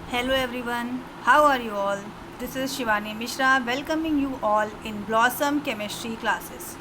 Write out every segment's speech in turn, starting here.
Hello everyone, how are you all? This is Shivani Mishra welcoming you all in Blossom Chemistry classes.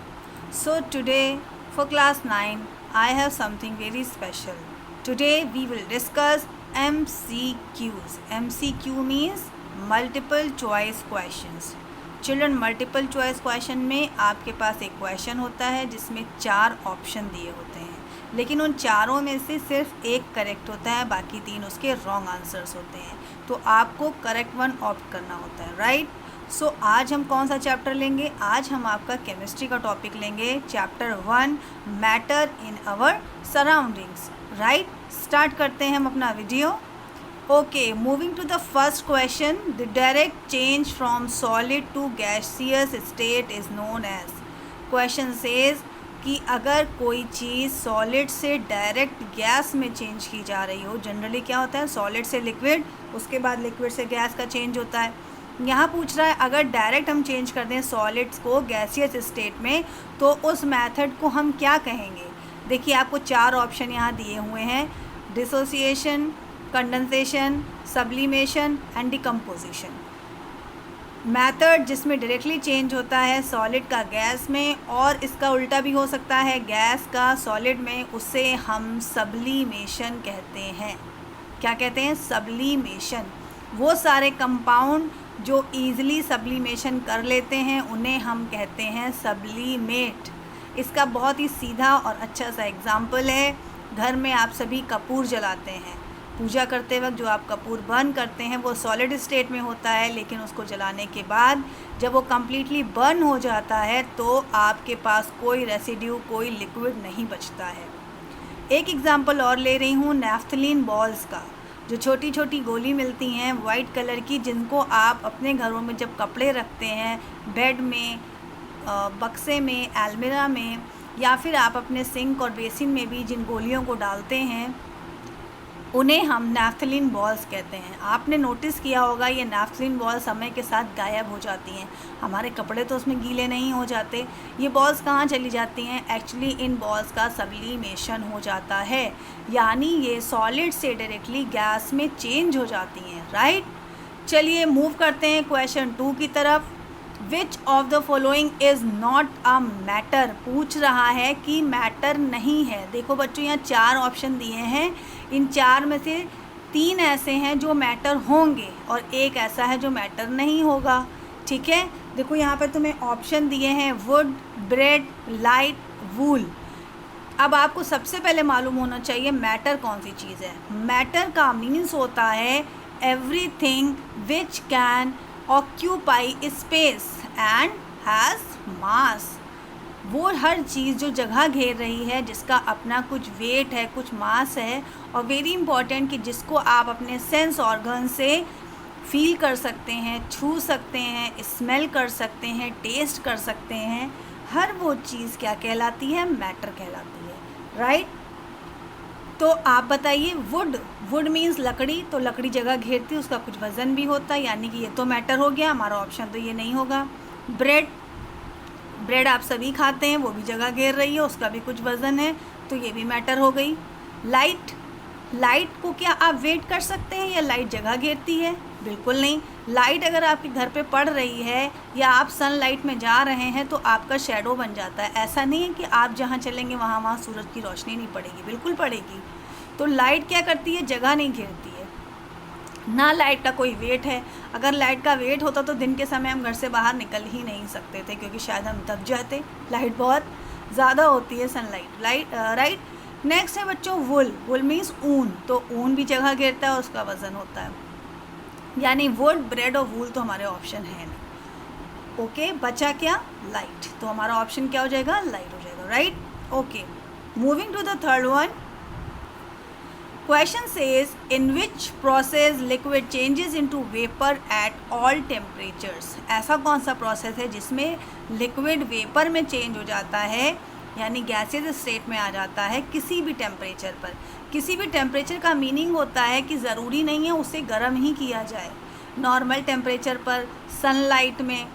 So today for class 9 I have something very special. Today we will discuss MCQs. MCQ means multiple choice questions. Children multiple choice question में आपके पास एक question होता है जिसमें 4 option दिए होते हैं, लेकिन उन चारों में से सिर्फ एक करेक्ट होता है, बाकी 3 उसके रॉन्ग आंसर्स होते हैं। तो आपको करेक्ट वन ऑप्ट करना होता है, राइट। सो आज हम कौन सा चैप्टर लेंगे? आज हम आपका केमिस्ट्री का टॉपिक लेंगे, chapter 1 matter in our surroundings, right. Start करते हैं हम अपना video. Okay, moving to the first question, the direct change from solid to gaseous state is known as. Question says कि अगर कोई चीज़ सॉलिड से डायरेक्ट गैस में चेंज की जा रही हो, जनरली क्या होता है, सॉलिड से लिक्विड, उसके बाद लिक्विड से गैस का चेंज होता है। यहाँ पूछ रहा है अगर डायरेक्ट हम चेंज कर दें सॉलिड्स को गैसियस स्टेट में तो उस मेथड को हम क्या कहेंगे। देखिए आपको 4 ऑप्शन यहाँ दिए हुए हैं, dissociation, condensation, sublimation and decomposition. Method जिसमें डायरेक्टली चेंज होता है सॉलिड का गैस में, और इसका उल्टा भी हो सकता है गैस का सॉलिड में, उसे हम सब्लिमेशन कहते हैं। क्या कहते हैं? सब्लिमेशन। वो सारे कंपाउंड जो ईज़िली सब्लिमेशन कर लेते हैं उन्हें हम कहते हैं सब्लिमेट। इसका बहुत ही सीधा और अच्छा सा एग्जाम्पल है, घर में आप सभी कपूर जलाते हैं, पूजा करते वक्त जो आप कपूर बर्न करते हैं वो सॉलिड स्टेट में होता है, लेकिन उसको जलाने के बाद जब वो कम्प्लीटली बर्न हो जाता है तो आपके पास कोई रेसिड्यू, कोई लिक्विड नहीं बचता है। एक एग्जांपल और ले रही हूँ नैफ्थलीन बॉल्स का, जो छोटी छोटी गोली मिलती हैं वाइट कलर की, जिनको आप अपने घरों में जब कपड़े रखते हैं, बेड में, बक्से में, अलमीरा में, या फिर आप अपने सिंक और बेसिन में भी जिन गोलियों को डालते हैं उन्हें हम नैफ्थलीन बॉल्स कहते हैं। आपने नोटिस किया होगा ये नैफ्थलीन बॉल्स समय के साथ गायब हो जाती हैं, हमारे कपड़े तो उसमें गीले नहीं हो जाते। ये बॉल्स कहाँ चली जाती हैं? एक्चुअली इन बॉल्स का सब्लिमेशन हो जाता है, यानी ये सॉलिड से डायरेक्टली गैस में चेंज हो जाती हैं, राइट। चलिए मूव करते हैं क्वेश्चन 2 की तरफ। Which of the following is not a matter. पूछ रहा है कि मैटर नहीं है। देखो बच्चों यहाँ 4 ऑप्शन दिए हैं, इन 4 में से 3 ऐसे हैं जो मैटर होंगे और एक ऐसा है जो मैटर नहीं होगा, ठीक है। देखो यहाँ पर तुम्हें ऑप्शन दिए हैं वुड, ब्रेड, लाइट, वूल। अब आपको सबसे पहले मालूम होना चाहिए मैटर कौन सी चीज़ है। मैटर का मीन्स होता है everything which can occupy space and has मास। वो हर चीज़ जो जगह घेर रही है, जिसका अपना कुछ वेट है, कुछ मास है, और वेरी इंपॉर्टेंट कि जिसको आप अपने सेंस ऑर्गन से फील कर सकते हैं, छू सकते हैं, स्मेल कर सकते हैं, टेस्ट कर सकते हैं, हर वो चीज़ क्या कहलाती है? मैटर कहलाती है, राइट। तो आप बताइए, वुड मीन्स लकड़ी, तो लकड़ी जगह घेरती है, उसका कुछ वज़न भी होता है, यानी कि ये तो मैटर हो गया, हमारा ऑप्शन तो ये नहीं होगा। ब्रेड आप सभी खाते हैं, वो भी जगह घेर रही है, उसका भी कुछ वज़न है, तो ये भी मैटर हो गई। लाइट को क्या आप वेट कर सकते हैं या लाइट जगह घेरती है? बिल्कुल नहीं। लाइट अगर आपके घर पे पड़ रही है या आप सनलाइट में जा रहे हैं तो आपका शैडो बन जाता है। ऐसा नहीं है कि आप जहाँ चलेंगे वहाँ सूरज की रोशनी नहीं पड़ेगी, बिल्कुल पड़ेगी। तो लाइट क्या करती है? जगह नहीं घेरती है ना। लाइट का कोई वेट है। अगर लाइट का वेट होता तो दिन के समय हम घर से बाहर निकल ही नहीं सकते थे, क्योंकि शायद हम दब जाते, लाइट बहुत ज़्यादा होती है सनलाइट, राइट। नेक्स्ट है बच्चों वुल मीन्स ऊन, तो ऊन भी जगह घेरता है, उसका वज़न होता है, यानी वुड, ब्रेड और वूल तो हमारे ऑप्शन है नहीं। ओके, बचा क्या? लाइट, तो हमारा ऑप्शन क्या हो जाएगा? लाइट हो जाएगा, right. Okay, moving to the third one. Question says in which process liquid changes into vapor at all temperatures। ऐसा कौन सा प्रोसेस है जिसमें लिक्विड वेपर में चेंज हो जाता है, यानी गैसेस स्टेट में आ जाता है किसी भी टेम्परेचर पर। किसी भी टेम्परेचर का मीनिंग होता है कि ज़रूरी नहीं है उसे गर्म ही किया जाए। नॉर्मल टेम्परेचर पर सनलाइट में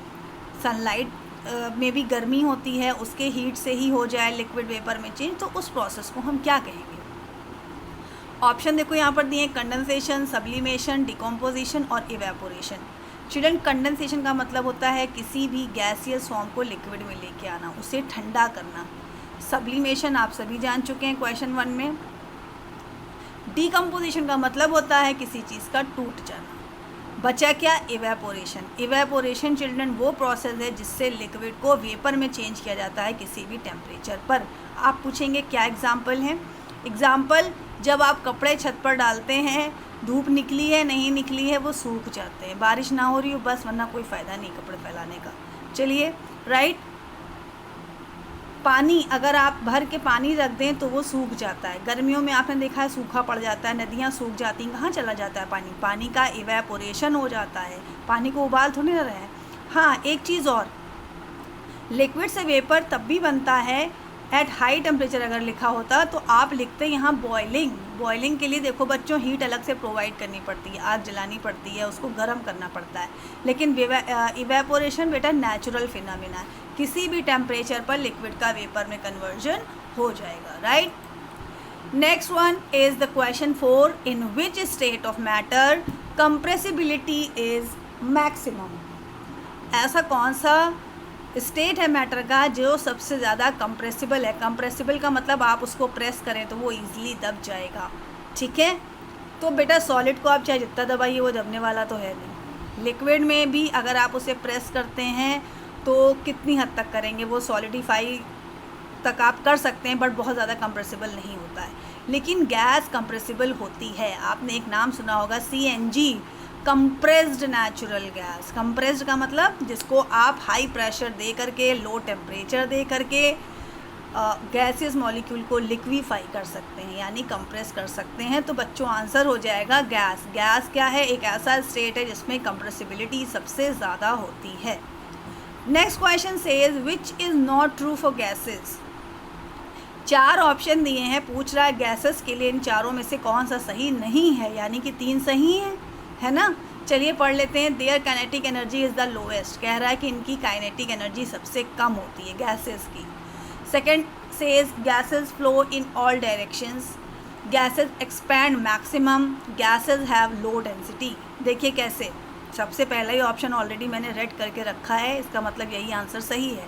भी गर्मी होती है, उसके हीट से ही हो जाए लिक्विड वेपर में चेंज, तो उस प्रोसेस को हम क्या कहेंगे? ऑप्शन देखो यहाँ पर दिए, कंडेंसेशन, सब्लिमेशन, डिकम्पोजिशन और इवेपोरेशन। चिल्ड्रन, कंडेंसेशन का मतलब होता है किसी भी गैसियस फॉर्म को लिक्विड में लेके आना, उसे ठंडा करना। सब्लिमेशन आप सभी जान चुके हैं क्वेश्चन 1 में। डिकम्पोजिशन का मतलब होता है किसी चीज़ का टूट जाना। बचा क्या? इवेपोरेशन। इवेपोरेशन चिल्ड्रन वो प्रोसेस है जिससे लिक्विड को वेपर में चेंज किया जाता है किसी भी टेम्परेचर पर। आप पूछेंगे क्या एग्जाम्पल है? एग्जाम्पल, जब आप कपड़े छत पर डालते हैं, धूप निकली है नहीं निकली है, वो सूख जाते हैं। बारिश ना हो रही हो बस, वरना कोई फ़ायदा नहीं कपड़े फैलाने का। चलिए, राइट। पानी अगर आप भर के पानी रख दें तो वो सूख जाता है। गर्मियों में आपने देखा है सूखा पड़ जाता है, नदियाँ सूख जाती हैं, कहाँ चला जाता है पानी? पानी का इवेपोरेशन हो जाता है। पानी को उबाल थोड़ी ना रहे हैं। हाँ, एक चीज़ और, लिक्विड से वेपर तब भी बनता है एट हाई टेम्परेचर। अगर लिखा होता तो आप लिखते यहाँ बॉइलिंग। बॉइलिंग के लिए देखो बच्चों, हीट अलग से प्रोवाइड करनी पड़ती है, आग जलानी पड़ती है, उसको गर्म करना पड़ता है। लेकिन इवेपोरेशन बेटा नेचुरल फिनोमेना है, किसी भी टेम्परेचर पर लिक्विड का वेपर में कन्वर्जन हो जाएगा, right. Next one is the question 4, in which state of matter compressibility is maximum. ऐसा कौन सा स्टेट है मैटर का जो सबसे ज़्यादा कंप्रेसिबल है? कंप्रेसिबल का मतलब आप उसको प्रेस करें तो वो ईजिली दब जाएगा, ठीक है। तो बेटा सॉलिड को आप चाहे जितना दबाइए वो दबने वाला तो है नहीं। लिक्विड में भी अगर आप उसे प्रेस करते हैं तो कितनी हद तक करेंगे, वो सॉलिडिफाई तक आप कर सकते हैं, बट बहुत ज़्यादा कंप्रेसिबल नहीं होता है। लेकिन गैस कंप्रेसिबल होती है। आपने एक नाम सुना होगा CNG, compressed natural gas. Compressed का मतलब जिसको आप हाई प्रेशर दे करके, लो टेम्परेचर दे करके गैसियस मॉलिक्यूल को लिक्विफाई कर सकते हैं, यानी कंप्रेस कर सकते हैं। तो बच्चों आंसर हो जाएगा गैस। गैस क्या है? एक ऐसा स्टेट है जिसमें कंप्रेसिबिलिटी सबसे ज़्यादा होती है। Next question says which is not true for gases. 4 option दिए हैं, पूछ रहा है गैसेस के लिए इन चारों में से कौन सा सही नहीं है, यानी कि 3 सही हैं, है ना। चलिए पढ़ लेते हैं। There kinetic energy is the lowest, कह रहा है कि इनकी काइनेटिक एनर्जी सबसे कम होती है गैसेस की। Second says gases flow in all directions, gases expand maximum, gases have low density. देखिए कैसे, सबसे पहला ही ऑप्शन ऑलरेडी मैंने रेड करके रखा है, इसका मतलब यही आंसर सही है।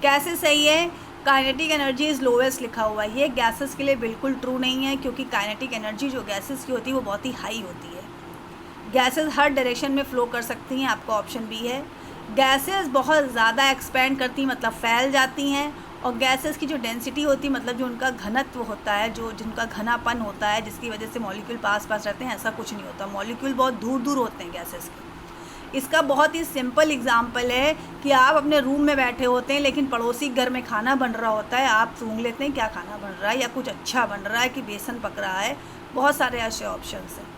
कैसे सही है? काइनेटिक एनर्जी इज़ लोएस्ट लिखा हुआ है, ये गैसेस के लिए बिल्कुल ट्रू नहीं है, क्योंकि काइनेटिक एनर्जी जो गैसेस की होती है वो बहुत ही हाई होती है। गैसेस हर डायरेक्शन में फ़्लो कर सकती हैं, आपका ऑप्शन बी है। गैसेस बहुत ज़्यादा एक्सपैंड करती हैं, मतलब फैल जाती हैं। और गैसेस की जो डेंसिटी होती है, मतलब जो उनका घनत्व होता है, जो जिनका घनापन होता है, जिसकी वजह से मॉलिक्यूल पास पास रहते हैं, ऐसा कुछ नहीं होता। मॉलिक्यूल बहुत दूर दूर होते हैं गैसेस के। इसका बहुत ही सिंपल एग्जांपल है कि आप अपने रूम में बैठे होते हैं, लेकिन पड़ोसी घर में खाना बन रहा होता है, आप सूंघ लेते हैं क्या खाना बन रहा है, या कुछ अच्छा बन रहा है कि बेसन पक रहा है। बहुत सारे ऐसे ऑप्शंस हैं।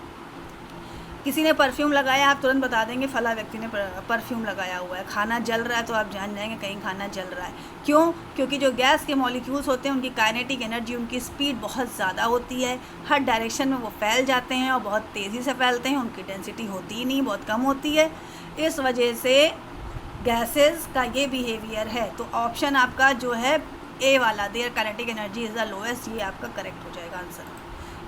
किसी ने परफ्यूम लगाया, आप तुरंत बता देंगे फला व्यक्ति ने परफ्यूम लगाया हुआ है। खाना जल रहा है तो आप जान जाएंगे कहीं खाना जल रहा है। क्यों? क्योंकि जो गैस के मॉलिक्यूल्स होते हैं उनकी काइनेटिक एनर्जी, उनकी स्पीड बहुत ज़्यादा होती है, हर डायरेक्शन में वो फैल जाते हैं और बहुत तेज़ी से फैलते हैं, उनकी डेंसिटी होती ही नहीं, बहुत कम होती है। इस वजह से गैसेस का ये बिहेवियर है। तो ऑप्शन आपका जो है ए वाला, there kinetic energy is the lowest, ये आपका करेक्ट हो जाएगा answer.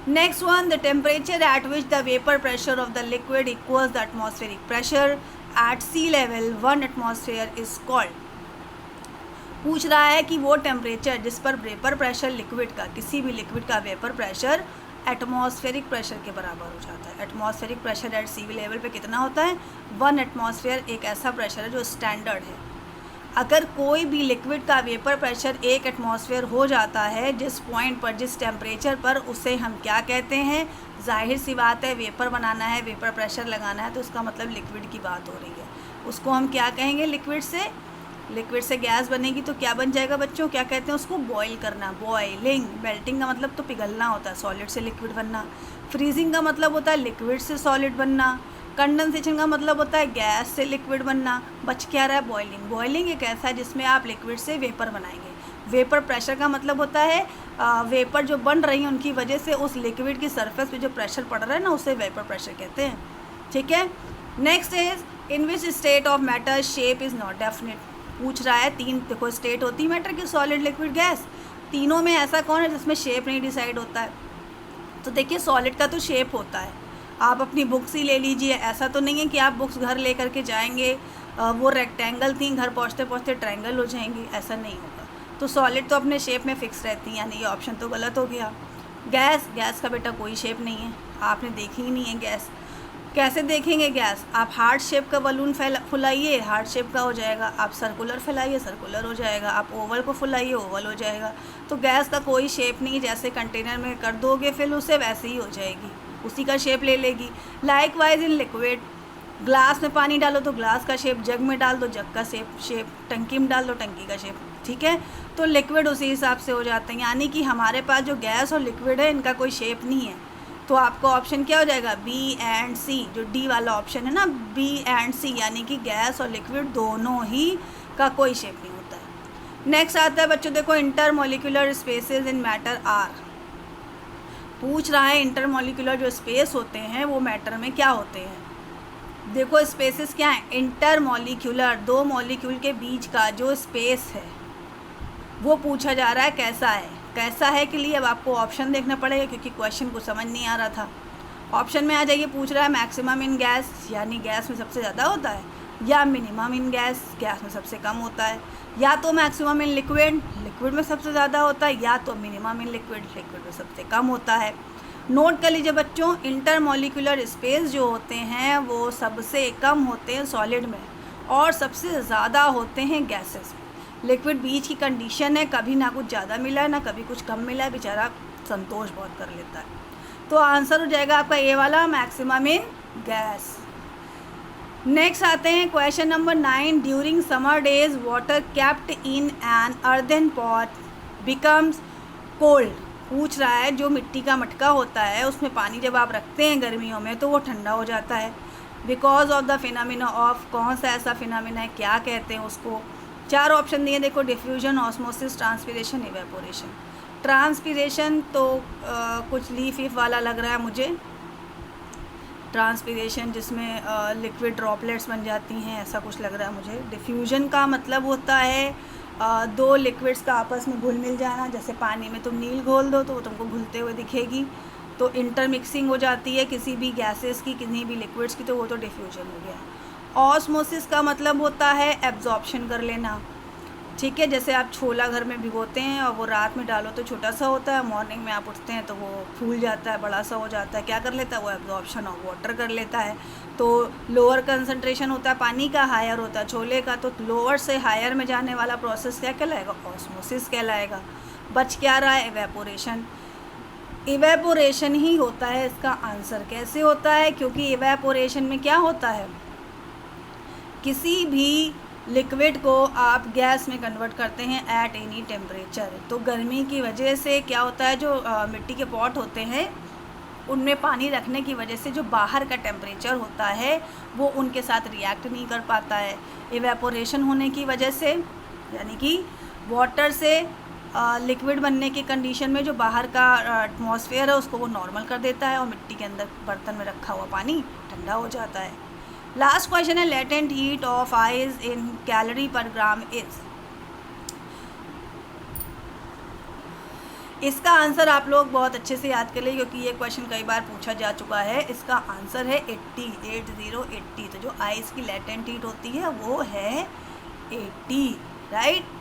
Next one, the temperature at which the vapor pressure of the liquid equals the atmospheric pressure at sea level 1 atmosphere is called। पूछ रहा है कि वो टेम्परेचर जिस पर वेपर प्रेशर लिक्विड का, किसी भी लिक्विड का वेपर प्रेशर एटमॉस्फेरिक प्रेशर के बराबर हो जाता है। Atmospheric pressure at sea level पे कितना होता है? 1 एटमॉस्फेयर एक ऐसा प्रेशर है जो स्टैंडर्ड है। अगर कोई भी लिक्विड का वेपर प्रेशर 1 एटमॉस्फेयर हो जाता है, जिस पॉइंट पर, जिस टेम्परेचर पर, उसे हम क्या कहते हैं? जाहिर सी बात है, वेपर बनाना है, वेपर प्रेशर लगाना है, तो उसका मतलब लिक्विड की बात हो रही है। उसको हम क्या कहेंगे? लिक्विड से गैस बनेगी तो क्या बन जाएगा बच्चों? क्या कहते हैं उसको? बॉयल करना, बॉयलिंग। मेल्टिंग का मतलब तो पिघलना होता है, सॉलिड से लिक्विड बनना। फ्रीजिंग का मतलब होता है लिक्विड से सॉलिड बनना। कंडेंसेशन का मतलब होता है गैस से लिक्विड बनना। बच क्या रहा है? बॉइलिंग। बॉइलिंग एक ऐसा है जिसमें आप लिक्विड से वेपर बनाएंगे। वेपर प्रेशर का मतलब होता है वेपर जो बन रही है उनकी वजह से उस लिक्विड की सरफेस पे जो प्रेशर पड़ रहा है ना, उसे वेपर प्रेशर कहते हैं, ठीक है। Next is in which state of matter shape is not definite. पूछ रहा है 3 देखो स्टेट होती है मैटर की, सॉलिड, लिक्विड, गैस। तीनों में ऐसा कौन है जिसमें शेप नहीं डिसाइड होता है? तो देखिए सॉलिड का तो शेप होता है, आप अपनी बुक्स ही ले लीजिए। ऐसा तो नहीं है कि आप बुक्स घर ले करके जाएंगे वो रेक्टेंगल थी, घर पहुँचते पहुँचते ट्रायंगल हो जाएंगी, ऐसा नहीं होगा। तो सॉलिड तो अपने शेप में फ़िक्स रहती हैं, यानी ये ऑप्शन तो गलत हो गया। गैस का बेटा कोई शेप नहीं है, आपने देखी ही नहीं है गैस। कैसे देखेंगे गैस? आप हार्ट शेप का बलून फुलाइए, हार्ट शेप का हो जाएगा। आप सर्कुलर फैलाइए, सर्कुलर हो जाएगा। आप ओवल को फुलाइए, ओवल हो जाएगा। तो गैस का कोई शेप नहीं, जैसे कंटेनर में कर दोगे फिल उसे, वैसे ही हो जाएगी, उसी का शेप ले लेगी। लाइकवाइज इन लिक्विड, ग्लास में पानी डालो तो ग्लास का शेप, जग में डाल दो जग का शेप, टंकी में डाल दो टंकी का शेप, ठीक है। तो लिक्विड उसी हिसाब से हो जाते हैं, यानी कि हमारे पास जो गैस और लिक्विड है इनका कोई शेप नहीं है। तो आपका ऑप्शन क्या हो जाएगा? बी एंड सी, जो डी वाला ऑप्शन है ना, बी एंड सी, यानी कि गैस और लिक्विड दोनों ही का कोई शेप नहीं होता है। नेक्स्ट आता है बच्चों, देखो intermolecular spaces in matter are. पूछ रहा है इंटरमोलिकुलर जो स्पेस होते हैं वो मैटर में क्या होते हैं। देखो स्पेसेस क्या है? इंटरमोलिकुलर, दो मॉलिक्यूल के बीच का जो स्पेस है वो पूछा जा रहा है कैसा है। कैसा है के लिए अब आपको ऑप्शन देखना पड़ेगा, क्योंकि क्वेश्चन को समझ नहीं आ रहा था। ऑप्शन में आ जाइए, पूछ रहा है मैक्सिमम इन गैस, यानी गैस में सबसे ज़्यादा होता है, या मिनिमम इन गैस, गैस में सबसे कम होता है, या तो मैक्सिमम इन लिक्विड, लिक्विड में सबसे ज़्यादा होता है, या तो मिनिमम इन लिक्विड, लिक्विड में सबसे कम होता है। नोट कर लीजिए बच्चों, इंटरमोलिकुलर स्पेस जो होते हैं वो सबसे कम होते हैं सॉलिड में, और सबसे ज़्यादा होते हैं गैसेस में। लिक्विड बीच की कंडीशन है, कभी ना कुछ ज़्यादा मिला है ना कभी कुछ कम मिला है, बेचारा संतोष बहुत कर लेता है। तो आंसर हो जाएगा आपका ए वाला, मैक्सिमम इन गैस। नेक्स्ट आते हैं question number 9। During summer days water kept in an earthen pot becomes cold. पूछ रहा है जो मिट्टी का मटका होता है उसमें पानी जब आप रखते हैं गर्मियों में तो वो ठंडा हो जाता है, because of the phenomena of, कौन सा ऐसा फिनोमिना है, क्या कहते हैं उसको। 4 ऑप्शन दिए, देखो diffusion, osmosis, transpiration, evaporation. Transpiration तो कुछ लीफ वाला लग रहा है मुझे, ट्रांसपिरेशन जिसमें लिक्विड ड्रॉपलेट्स बन जाती हैं, ऐसा कुछ लग रहा है मुझे। डिफ्यूजन का मतलब होता है दो लिक्विड्स का आपस में घुल मिल जाना, जैसे पानी में तुम नील घोल दो तो वो तुमको घुलते हुए दिखेगी, तो इंटरमिक्सिंग हो जाती है किसी भी गैसेस की, किसी भी लिक्विड्स की, तो वो तो डिफ्यूजन हो गया। ऑस्मोसिस का मतलब होता है एब्जॉर्प्शन कर लेना, ठीक है। जैसे आप छोला घर में भिगोते हैं और वो रात में डालो तो छोटा सा होता है, मॉर्निंग में आप उठते हैं तो वो फूल जाता है, बड़ा सा हो जाता है, क्या कर लेता है वो? एब्जॉर्प्शन ऑफ वाटर कर लेता है। तो लोअर कंसंट्रेशन होता है पानी का, हायर होता है छोले का, तो लोअर से हायर में जाने वाला प्रोसेस क्या कहलाएगा? ऑस्मोसिस कहलाएगा। बच क्या रहा है? इवेपोरेशन। इवेपोरेशन ही होता है इसका आंसर। कैसे होता है? क्योंकि इवेपोरेशन में क्या होता है, किसी भी लिक्विड को आप गैस में कन्वर्ट करते हैं एट एनी टेम्परेचर। तो गर्मी की वजह से क्या होता है, जो मिट्टी के पॉट होते हैं उनमें पानी रखने की वजह से जो बाहर का टेम्परेचर होता है वो उनके साथ रिएक्ट नहीं कर पाता है। इवेपोरेशन होने की वजह से, यानी कि वाटर से लिक्विड बनने की कंडीशन में जो बाहर का एटमॉस्फेयर है उसको वो नॉर्मल कर देता है और मिट्टी के अंदर बर्तन में रखा हुआ पानी ठंडा हो जाता है। लास्ट क्वेश्चन है, latent heat of ice in calorie पर ग्राम इज। इसका आंसर आप लोग बहुत अच्छे से याद कर लें, क्योंकि ये क्वेश्चन कई बार पूछा जा चुका है। इसका आंसर है 80। तो जो आइस की लेटेंट हीट होती है वो है 80, राइट।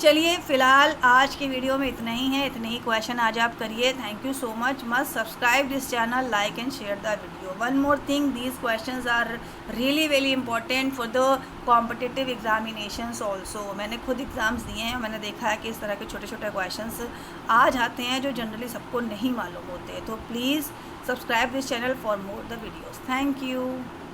चलिए फिलहाल आज की वीडियो में इतना ही है, इतने ही क्वेश्चन आज आप करिए। Thank you so much. Must subscribe this channel, like and share the video. One more thing, these questions are really very important for the competitive examinations also. मैंने खुद एग्ज़ाम्स दिए हैं, मैंने देखा है कि इस तरह के छोटे छोटे क्वेश्चंस आ जाते हैं जो जनरली सबको नहीं मालूम होते। तो please subscribe this channel for more the videos. Thank you.